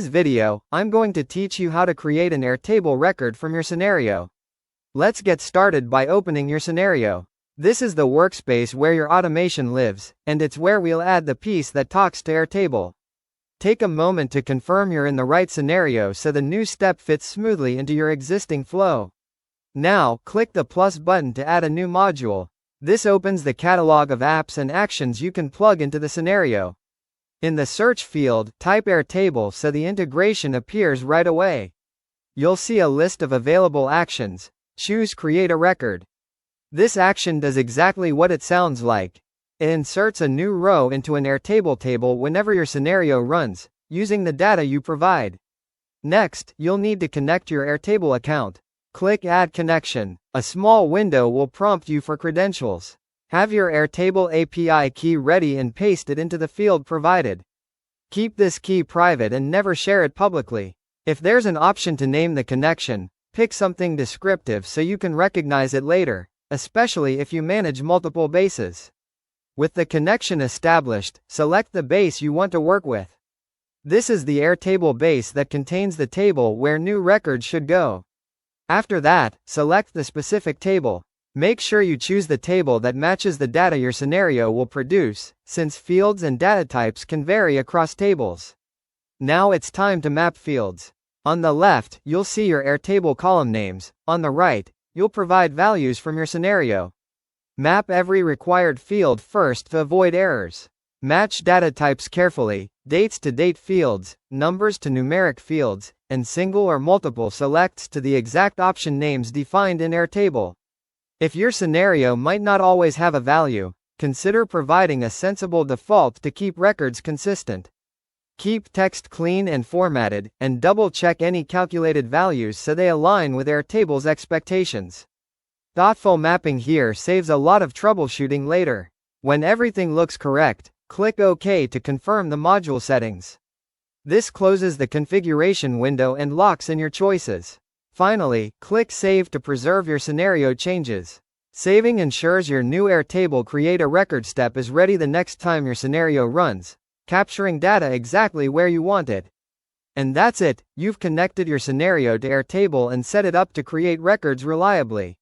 In this video, I'm going to teach you how to create an Airtable record from your scenario. Let's get started by opening your scenario. This is the workspace where your automation lives, and it's where we'll add the piece that talks to Airtable. Take a moment to confirm you're in the right scenario so the new step fits smoothly into your existing flow. Now, click the plus button to add a new module. This opens the catalog of apps and actions you can plug into the scenario. In the search field, type Airtable so the integration appears right away. You'll see a list of available actions. Choose Create a Record. This action does exactly what it sounds like. It inserts a new row into an Airtable table whenever your scenario runs, using the data you provide. Next, you'll need to connect your Airtable account. Click Add Connection. A small window will prompt you for credentials. Have your Airtable API key ready and paste it into the field provided. Keep this key private and never share it publicly. If there's an option to name the connection, pick something descriptive so you can recognize it later, especially if you manage multiple bases. With the connection established, select the base you want to work with. This is the Airtable base that contains the table where new records should go. After that, select the specific table. Make sure you choose the table that matches the data your scenario will produce, since fields and data types can vary across tables. Now it's time to map fields. On the left, you'll see your Airtable column names. On the right, you'll provide values from your scenario. Map every required field first to avoid errors. Match data types carefully: dates to date fields, numbers to numeric fields, and single or multiple selects to the exact option names defined in Airtable. If your scenario might not always have a value, consider providing a sensible default to keep records consistent. Keep text clean and formatted, and double-check any calculated values so they align with Airtable's expectations. Thoughtful mapping here saves a lot of troubleshooting later. When everything looks correct, click OK to confirm the module settings. This closes the configuration window and locks in your choices. Finally, click Save to preserve your scenario changes. Saving ensures your new Airtable Create a Record step is ready the next time your scenario runs, capturing data exactly where you want it. And that's it, you've connected your scenario to Airtable and set it up to create records reliably.